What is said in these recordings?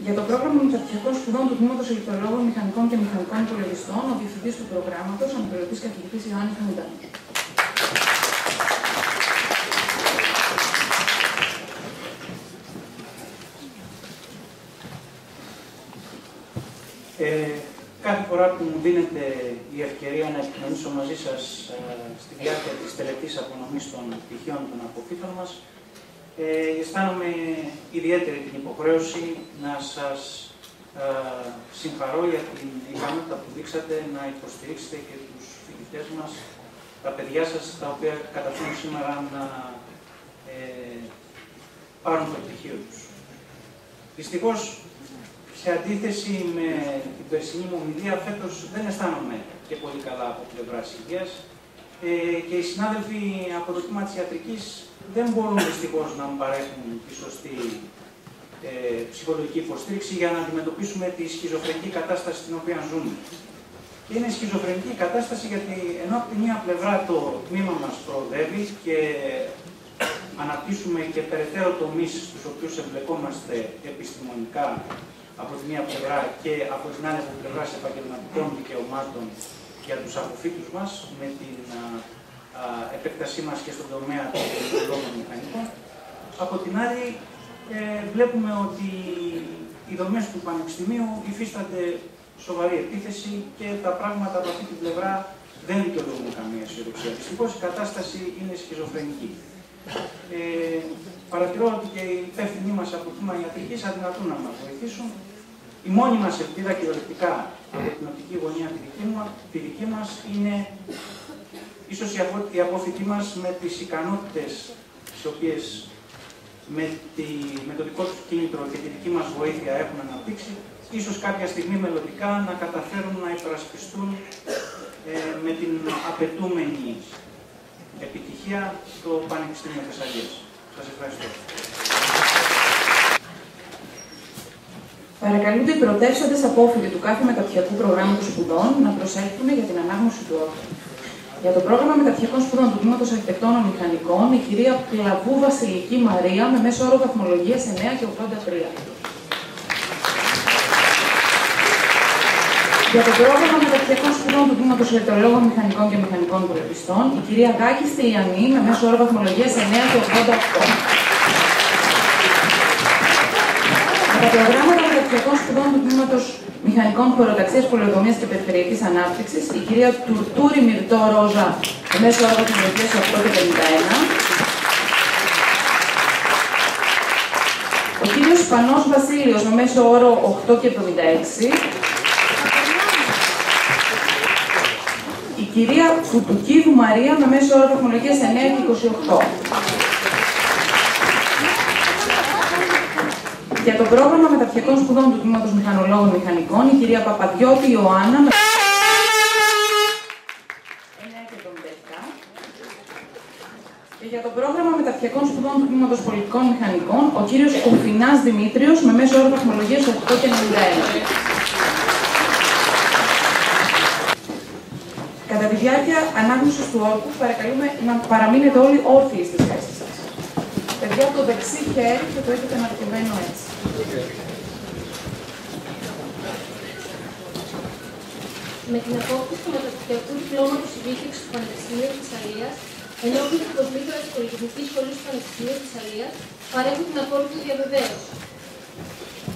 Για το πρόγραμμα μεταπτυχιακών σπουδών του Τμήματος Ηλεκτρολόγων Μηχανικών και Μηχανικών Υπολογιστών, ο Διευθυντής του Προγράμματος, αναπληρωτής καθηγητής Ιωάννης Μουτάνης. Κάθε φορά που μου δίνεται η ευκαιρία να επικοινωνήσω μαζί σας στη διάρκεια της τελετής απονομής των πτυχίων των αποφύτων μας, αισθάνομαι ιδιαίτερη την υποχρέωση να σας συγχαρώ για την ικανότητα που δείξατε να υποστηρίξετε και τους φοιτητές μας, τα παιδιά σας, τα οποία καταφέρουν σήμερα να πάρουν το πτυχίο τους. Δυστυχώς, σε αντίθεση με την περσινή μου ομιλία, φέτος δεν αισθάνομαι και πολύ καλά από πλευράς υγείας και οι συνάδελφοι από το τμήμα της ιατρικής δεν μπορούν δυστυχώς να μου παρέχουν τη σωστή ψυχολογική υποστήριξη για να αντιμετωπίσουμε τη σχιζοφρενική κατάσταση στην οποία ζούμε. Και είναι σχιζοφρενική η κατάσταση γιατί ενώ από τη μία πλευρά το τμήμα μας προοδεύει και αναπτύσσουμε και περαιτέρω τομείς στους οποίους εμπλεκόμαστε επιστημονικά από τη μία πλευρά και από την άλλη πλευρά σε επαγγελματικών δικαιωμάτων για τους αποφύτους μας, με την επέκτασή μας και στον τομέα των ηλεκτρολόγων μηχανικών. Από την άλλη, βλέπουμε ότι οι δομές του Πανεπιστημίου υφίστανται σοβαρή επίθεση και τα πράγματα από αυτή την πλευρά δεν δικαιολογούν καμία αισιοδοξία. Δυστυχώς η κατάσταση είναι σχιζοφρενική. Παρατηρώ ότι και οι υπεύθυνοι μας από το τμήμα ιατρικής αδυνατούν να μας βοηθήσουν. Η μόνη μας ελπίδα κυριολεκτικά από την οπτική γωνία τη δική μας είναι ίσως οι απόφοιτοι μας με τις ικανότητες τις οποίες με το δικό τους κίνητρο και τη δική μας βοήθεια έχουν αναπτύξει, ίσως κάποια στιγμή μελλοντικά να καταφέρουν να υπερασπιστούν με την απαιτούμενη επιτυχία στο Πανεπιστήμιο Θεσσαλίας. Σας ευχαριστώ. Παρακαλούνται οι πρωτεύσαντες απόφοιτοι του κάθε μεταπτυχιακού προγράμματος σπουδών να προσέλθουν για την ανάγνωση του όρου. Για το πρόγραμμα μεταπτυχιακών σπουδών του Τμήματος Αρχιτεκτόνων Μηχανικών, η κυρία Κλαβού Βασιλική Μαρία με μέσο όρο βαθμολογίας 9 και 83. Για το πρόγραμμα μεταπτυχιακών σπουδών του Τμήματος Ηλεκτρολόγων Μηχανικών και Μηχανικών Υπολογιστών, η κυρία Γάκη Στυλιανή με μέσο όρο βαθμολογίας 9 και 88. Για τα προγράμματα μεταπτυχιακών σπουδών του Τμήματος Μηχανικών Χωροταξίας, Πολεοδομίας και Περιφερειακής Ανάπτυξης, η κυρία Τουρτούρη Μυρτώ Ρόζα με μέσο όρο βαθμολογίας 8 και 51. Ο κύριος Σπανός Βασίλειος με μέσο όρο 8 και 76. Η κυρία Φουτουκίδου Μαρία με μέσο όρο βαθμολογίας 9 και 28. Για το πρόγραμμα μεταπτυχιακών σπουδών του Τμήματος Μηχανολόγων Μηχανικών, η κυρία Παπαδιώτη Ιωάννα με 9 και 77. Και για το πρόγραμμα μεταπτυχιακών σπουδών του Τμήματος Πολιτικών Μηχανικών, ο κύριος Κουφινάς Δημήτριος με μέσο όρο βαθμολογίας 8 και 91. Κατά τη διάρκεια ανάγνωσης του όρκου, παρακαλούμε να παραμείνετε όλοι όρθιοι στις θέσεις σας. Παιδιά, το δεξί χέρι και το έχετε αναρτημένο έτσι. Με την απόκτηση του μεταπτυχιακού διπλώματος συμπίκριξης του Πανεπιστημίου της Θεσσαλίας, ενώπιον του Κοσμήτρας της Πολυτεχνικής Σχολής του Πανεπιστημίου της Θεσσαλίας, παρέχουν την ακόλουθη διαβεβαίωση.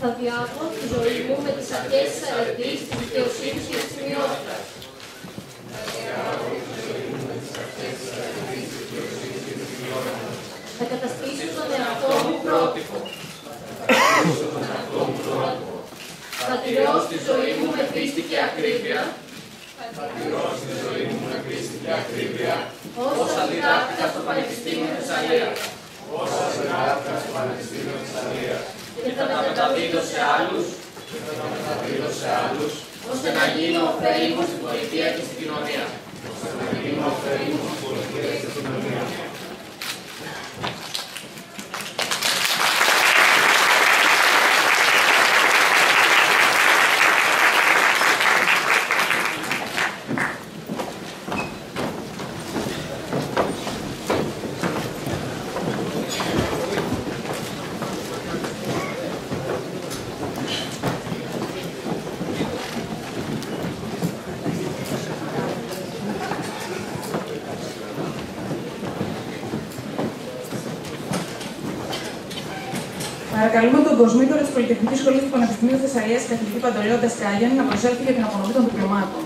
Θα διάγω τη ζωή μου με τις αρχές της αρετής, της δικαιοσύνης και της τιμιότητας. Θα καταστήσω τον εαυτό μου πρότυπο. Θα τηρώ στη ζωή μου με πίστη και ακρίβεια. Όσα διδάχτηκα στο Πανεπιστήμιο Θεσσαλίας. Και θα τα μεταδίδω σε άλλους, ώστε να γίνω ωφέλιμος στην πολιτεία και στην κοινωνία. Παρακαλούμε τον κοσμήτορα της Πολυτεχνικής Σχολής του Πανεπιστημίου Θεσσαλίας, καθηγητή Παντελεό Ντασκάγιαν, να προσέλθει για την απονομή των διπλωμάτων.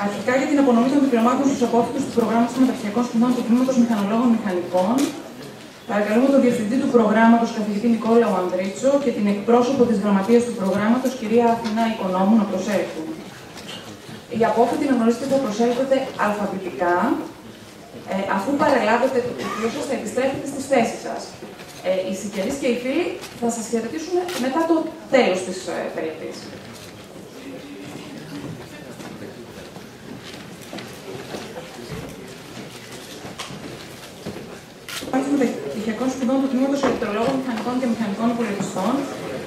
Αρχικά για την απονομή των διπλωμάτων στους απόφοιτους του προγράμματος μεταπτυχιακών σπουδών του Τμήματος Μηχανολόγων Μηχανικών, παρακαλούμε τον διευθυντή του προγράμματος, καθηγητή Νικόλαο Ανδρίτσο, και την εκπρόσωπο της γραμματείας του προγράμματος, κυρία Αθηνά Οικονόμου, να προσέλθουν. Οι απόφοιτοι να γνωρίζετε ότι θα προσέλθετε αλφαβητικά. Αφού παρελάβετε το πτυχίο σας, θα επιστρέφετε στις θέσεις σας. Οι συγγενείς και οι φίλοι θα σας χαιρετήσουν μετά το τέλος της τελετής. Μεταπτυχιακών σπουδών του Τμήματος Ηλεκτρολόγων Μηχανικών και Μηχανικών Υπολογιστών,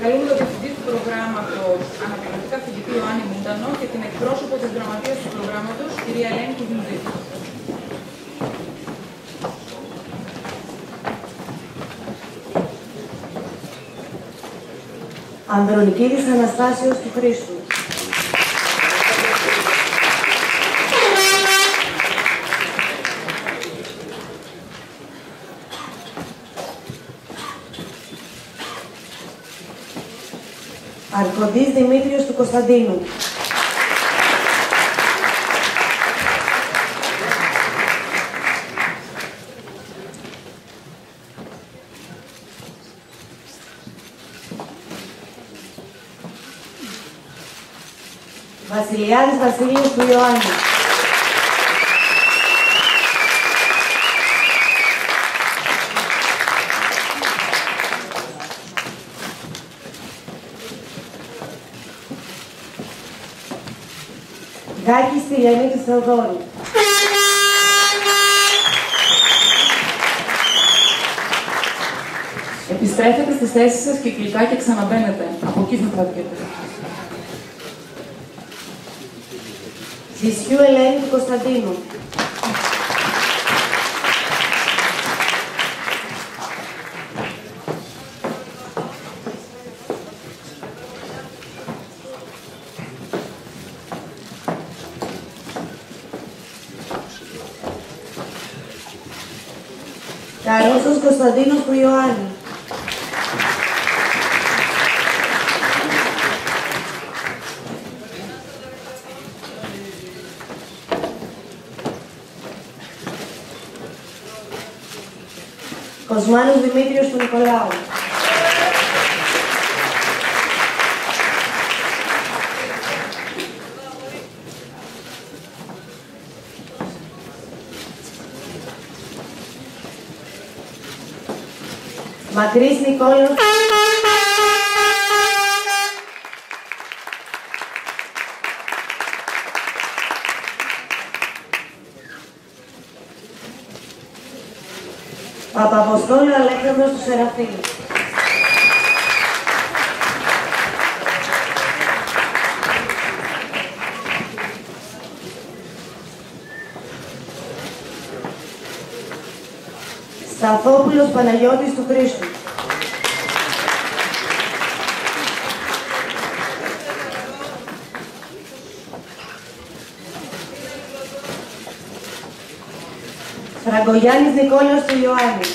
καλούμε τον διευθυντή του προγράμματος, αναπληρωτή καθηγητή Ιωάννη Μούντανο, και την εκπρόσωπο της γραμματείας του προγράμματος, κυρία Ελένη Κουδινδή. Ανδρονικίδης Αναστάσεως του Χρήστου. Αρχοντής Δημήτριος του Κωνσταντίνου. Βασιλιάδης Βασίλειος του Ιωάννη. Γκάκης Τηλιανίδης Θεοδόρου. Επιστρέφετε στις θέσεις σας κυκλικά και ξαναμπαίνετε. Από εκεί θα τραβηγείτε. Ζησιού Ελένη του Κωνσταντίνου. Καρούσος Κωνσταντίνος του Ιωάννη. Κοσμάνος Δημήτριος του Νικολάου. Μακρύς Νικόλαος. Παπαποστόλου Αλέξανδρος του Σεραφείλ. Σταθόπουλος Παναγιώτης του Χρήστου. Φραγκογιάννης Νικόλαος του Ιωάννη.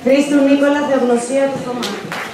Χρήστου Νίκολα Θεογνωσία του Θωμά.